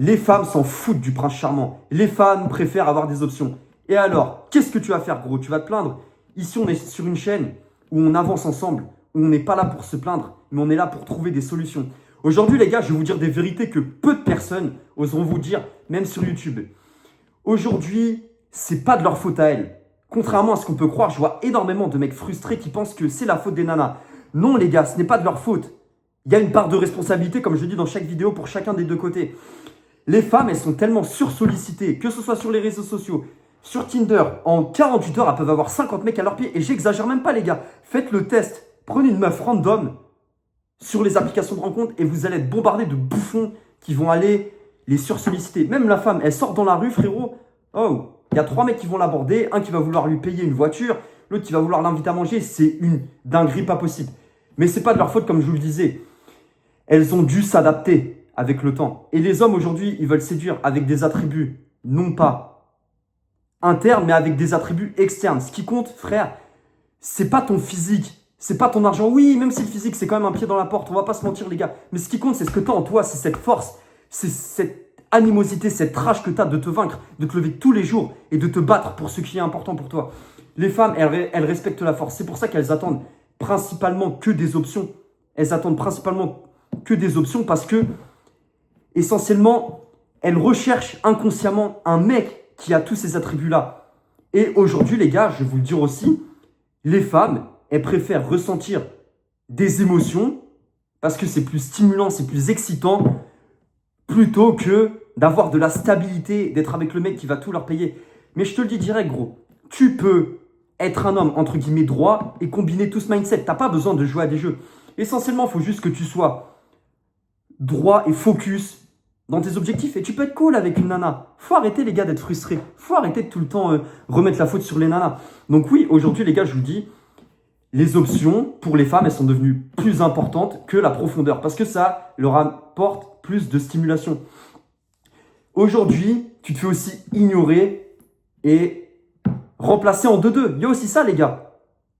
Les femmes s'en foutent du prince charmant. Les femmes préfèrent avoir des options. Et alors, qu'est-ce que tu vas faire, gros? Tu vas te plaindre? Ici, on est sur une chaîne où on avance ensemble, où on n'est pas là pour se plaindre, mais on est là pour trouver des solutions. Aujourd'hui, les gars, je vais vous dire des vérités que peu de personnes oseront vous dire, même sur YouTube. Aujourd'hui, c'est pas de leur faute à elles. Contrairement à ce qu'on peut croire, je vois énormément de mecs frustrés qui pensent que c'est la faute des nanas. Non, les gars, ce n'est pas de leur faute. Il y a une part de responsabilité, comme je dis dans chaque vidéo, pour chacun des deux côtés. Les femmes, elles sont tellement sursollicitées, que ce soit sur les réseaux sociaux, sur Tinder, en 48 heures, elles peuvent avoir 50 mecs à leurs pieds. Et j'exagère même pas, les gars. Faites le test. Prenez une meuf random sur les applications de rencontre et vous allez être bombardé de bouffons qui vont aller les sursolliciter. Même la femme, elle sort dans la rue, frérot. Oh, il y a 3 mecs qui vont l'aborder. Un qui va vouloir lui payer une voiture. L'autre qui va vouloir l'inviter à manger. C'est une dinguerie pas possible. Mais c'est pas de leur faute, comme je vous le disais. Elles ont dû s'adapter avec le temps. Et les hommes, aujourd'hui, ils veulent séduire avec des attributs, non pas internes, mais avec des attributs externes. Ce qui compte, frère, c'est pas ton physique, c'est pas ton argent. Oui, même si le physique, c'est quand même un pied dans la porte, on va pas se mentir, les gars. Mais ce qui compte, c'est ce que tu as en toi, c'est cette force, c'est cette animosité, cette rage que tu as de te vaincre, de te lever tous les jours et de te battre pour ce qui est important pour toi. Les femmes, elles respectent la force. C'est pour ça qu'elles attendent principalement que des options. Elles attendent principalement que des options parce que, essentiellement, elles recherchent inconsciemment un mec qui a tous ces attributs-là. Et aujourd'hui, les gars, je vais vous le dire aussi, les femmes, elles préfèrent ressentir des émotions parce que c'est plus stimulant, c'est plus excitant, plutôt que d'avoir de la stabilité, d'être avec le mec qui va tout leur payer. Mais je te le dis direct, gros, tu peux être un homme, entre guillemets, droit et combiner tout ce mindset. Tu n'as pas besoin de jouer à des jeux. Essentiellement, il faut juste que tu sois droit et focus dans tes objectifs. Et tu peux être cool avec une nana. Faut arrêter, les gars, d'être frustrés. Faut arrêter de tout le temps remettre la faute sur les nanas. Donc oui, aujourd'hui, les gars, je vous dis, les options pour les femmes, elles sont devenues plus importantes que la profondeur. Parce que ça leur apporte plus de stimulation. Aujourd'hui, tu te fais aussi ignorer et remplacer en 2-2. Il y a aussi ça, les gars.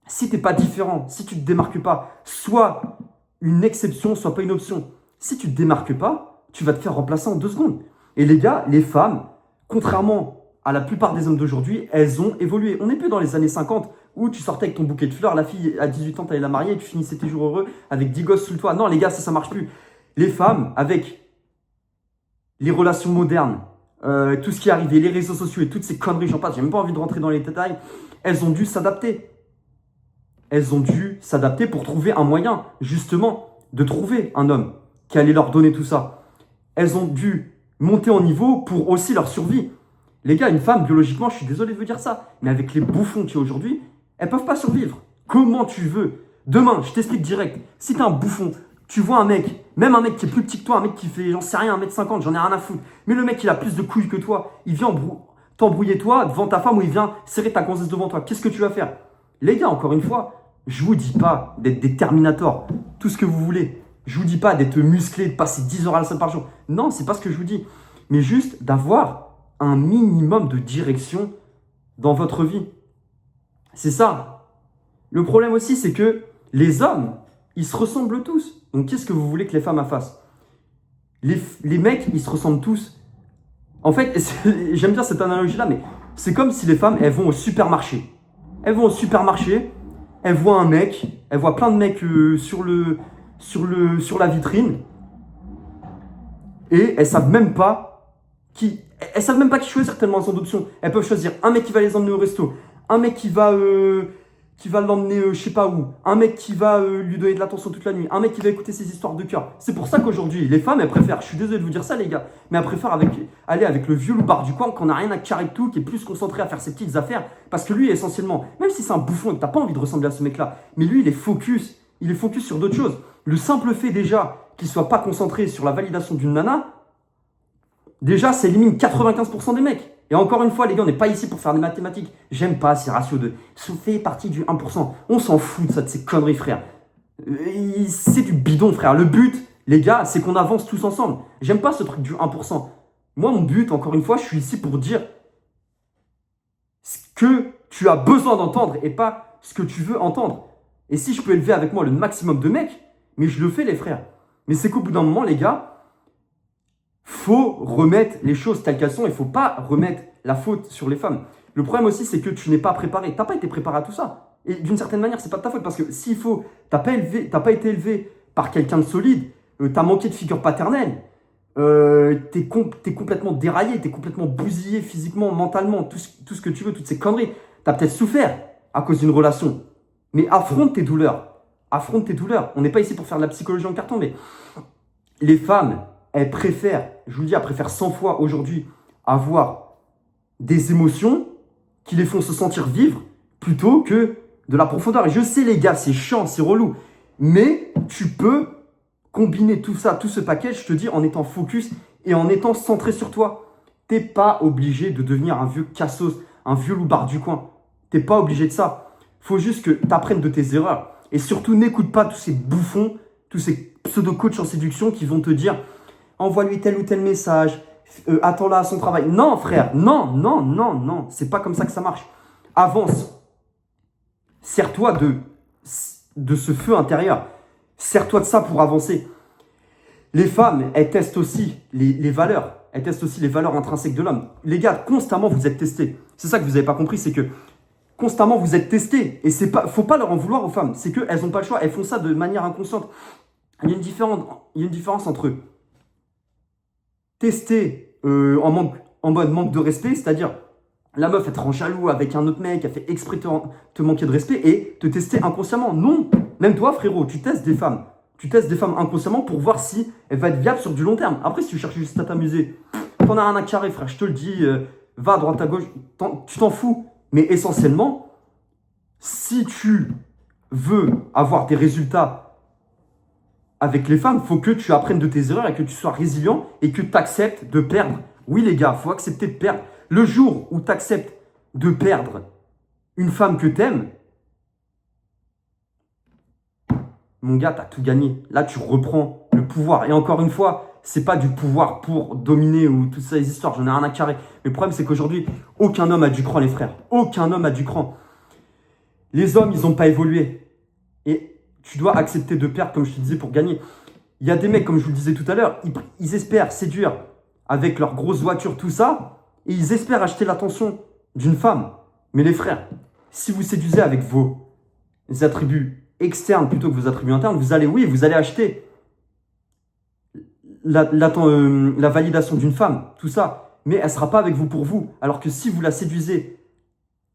Si tu n'es pas différent, si tu ne te démarques pas, soit une exception, soit pas une option. Si tu ne te démarques pas, tu vas te faire remplacer en 2 secondes. Et les gars, les femmes, contrairement à la plupart des hommes d'aujourd'hui, elles ont évolué. On n'est plus dans les années 50 où tu sortais avec ton bouquet de fleurs, la fille à 18 ans, tu allais la marier et tu finissais tes jours heureux avec 10 gosses sous le toit. Non, les gars, ça marche plus. Les femmes, avec les relations modernes, tout ce qui est arrivé, les réseaux sociaux et toutes ces conneries, j'en passe, j'ai même pas envie de rentrer dans les détails, elles ont dû s'adapter. Elles ont dû s'adapter pour trouver un moyen, justement, de trouver un homme qui allait leur donner tout ça. Elles ont dû monter en niveau pour aussi leur survie. Les gars, une femme, biologiquement, je suis désolé de vous dire ça, mais avec les bouffons qu'il y a aujourd'hui, elles ne peuvent pas survivre. Comment tu veux? Demain, je t'explique direct. Si tu es un bouffon, tu vois un mec, même un mec qui est plus petit que toi, un mec qui fait, j'en sais rien, 1m50, j'en ai rien à foutre. Mais le mec, il a plus de couilles que toi. Il vient t'embrouiller toi devant ta femme ou il vient serrer ta gonzesse devant toi. Qu'est-ce que tu vas faire? Les gars, encore une fois, je vous dis pas d'être des Terminators, tout ce que vous voulez. Je vous dis pas d'être musclé, de passer 10 heures à la salle par jour. Non, c'est pas ce que je vous dis. Mais juste d'avoir un minimum de direction dans votre vie. C'est ça. Le problème aussi, c'est que les hommes, ils se ressemblent tous. Donc, qu'est-ce que vous voulez que les femmes fassent? Les mecs, ils se ressemblent tous. En fait, j'aime bien cette analogie-là, mais c'est comme si les femmes, elles vont au supermarché. Elles vont au supermarché, elles voient un mec, elles voient plein de mecs sur la vitrine, et elles savent même pas qui choisir tellement elles ont d'options. Elles peuvent choisir un mec qui va les emmener au resto, un mec qui va l'emmener je sais pas où, un mec qui va lui donner de l'attention toute la nuit, un mec qui va écouter ses histoires de cœur. C'est pour ça qu'aujourd'hui, les femmes, elles préfèrent, je suis désolé de vous dire ça, les gars, mais elles préfèrent aller avec le vieux loupard du coin qu'on n'a rien à carrer de tout, qui est plus concentré à faire ses petites affaires, parce que lui, essentiellement, même si c'est un bouffon et que t'as pas envie de ressembler à ce mec-là, mais lui, il est focus sur d'autres choses. Le simple fait déjà qu'il soit pas concentré sur la validation d'une nana, déjà, ça élimine 95% des mecs. Et encore une fois, les gars, on n'est pas ici pour faire des mathématiques. J'aime pas ces ratios de ça fait partie du 1%. On s'en fout de ça, de ces conneries, frère. C'est du bidon, frère. Le but, les gars, c'est qu'on avance tous ensemble. J'aime pas ce truc du 1%. Moi, mon but, encore une fois, je suis ici pour dire ce que tu as besoin d'entendre et pas ce que tu veux entendre. Et si je peux élever avec moi le maximum de mecs, mais je le fais, les frères. Mais c'est qu'au bout d'un moment, les gars, faut remettre les choses telles qu'elles sont. Il ne faut pas remettre la faute sur les femmes. Le problème aussi, c'est que tu n'es pas préparé. Tu n'as pas été préparé à tout ça. Et d'une certaine manière, ce n'est pas de ta faute. Parce que s'il faut, tu n'as pas été élevé par quelqu'un de solide, tu as manqué de figure paternelle, tu es complètement déraillé, tu es complètement bousillé physiquement, mentalement, tout ce que tu veux, toutes ces conneries. Tu as peut-être souffert à cause d'une relation. Mais affronte tes douleurs. Affronte tes douleurs. On n'est pas ici pour faire de la psychologie en carton, mais les femmes, elles préfèrent, je vous le dis, elles préfèrent 100 fois aujourd'hui avoir des émotions qui les font se sentir vivre plutôt que de la profondeur. Et je sais, les gars, c'est chiant, c'est relou. Mais tu peux combiner tout ça, tout ce package, je te dis, en étant focus et en étant centré sur toi. T'es pas obligé de devenir un vieux cassos, un vieux loupard du coin. T'es pas obligé de ça. Faut juste que tu apprennes de tes erreurs. Et surtout, n'écoute pas tous ces bouffons, tous ces pseudo-coachs en séduction qui vont te dire « Envoie-lui tel ou tel message, attends-la à son travail. » Non, frère, non, non, non, non. C'est pas comme ça que ça marche. Avance. Sers-toi de ce feu intérieur. Sers-toi de ça pour avancer. Les femmes, elles testent aussi les valeurs. Elles testent aussi les valeurs intrinsèques de l'homme. Les gars, constamment, vous êtes testés. C'est ça que vous n'avez pas compris, c'est que constamment, vous êtes testés. Et il ne faut pas leur en vouloir aux femmes. C'est qu'elles n'ont pas le choix. Elles font ça de manière inconsciente. Il y a une différence entre tester en mode manque de respect, c'est-à-dire la meuf, elle te rend jaloux avec un autre mec, elle fait exprès te manquer de respect et te tester inconsciemment. Non, même toi, frérot, tu testes des femmes. Tu testes des femmes inconsciemment pour voir si elle va être viable sur du long terme. Après, si tu cherches juste à t'amuser, t'en as rien à carrer, frère. Je te le dis, va à droite, à gauche, tu t'en fous. Mais essentiellement, si tu veux avoir des résultats avec les femmes, il faut que tu apprennes de tes erreurs et que tu sois résilient et que tu acceptes de perdre. Oui, les gars, il faut accepter de perdre. Le jour où tu acceptes de perdre une femme que tu aimes, mon gars, tu as tout gagné. Là, tu reprends le pouvoir. Et encore une fois, c'est pas du pouvoir pour dominer ou toutes ces histoires. J'en ai rien à carrer. Mais le problème, c'est qu'aujourd'hui, aucun homme a du cran, les frères. Aucun homme a du cran. Les hommes, ils n'ont pas évolué. Et tu dois accepter de perdre, comme je te disais, pour gagner. Il y a des mecs, comme je vous le disais tout à l'heure, ils espèrent séduire avec leur grosse voiture, tout ça. Et ils espèrent acheter l'attention d'une femme. Mais les frères, si vous séduisez avec vos attributs externes plutôt que vos attributs internes, vous allez acheter la validation d'une femme, tout ça. Mais elle ne sera pas avec vous pour vous. Alors que si vous la séduisez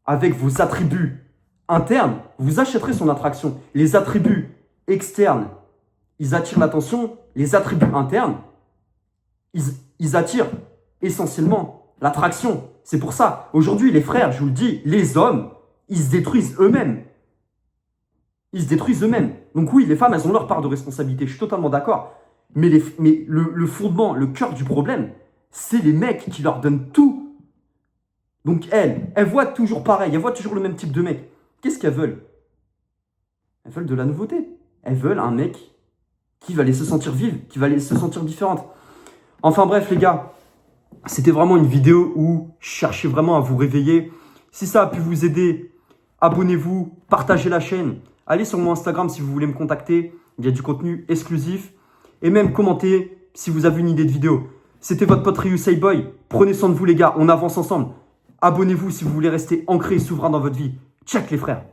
avec vos attributs internes, vous achèterez son attraction. Les attributs externes, ils attirent l'attention. Les attributs internes, ils attirent essentiellement l'attraction. C'est pour ça, aujourd'hui, les frères, je vous le dis, les hommes, ils se détruisent eux-mêmes. Ils se détruisent eux-mêmes. Donc oui, les femmes, elles ont leur part de responsabilité. Je suis totalement d'accord. Mais le fondement, le cœur du problème, c'est les mecs qui leur donnent tout. Donc elles voient toujours pareil. Elles voient toujours le même type de mec. Qu'est-ce qu'elles veulent? Elles veulent de la nouveauté. Elles veulent un mec qui va les se sentir vive, qui va les se sentir différente. Enfin bref, les gars. C'était vraiment une vidéo où je cherchais vraiment à vous réveiller. Si ça a pu vous aider, abonnez-vous, partagez la chaîne. Allez sur mon Instagram si vous voulez me contacter. Il y a du contenu exclusif. Et même commentez si vous avez une idée de vidéo. C'était votre pote Ryu Boy. Prenez soin de vous les gars, on avance ensemble. Abonnez-vous si vous voulez rester ancré et souverain dans votre vie. Check les frères.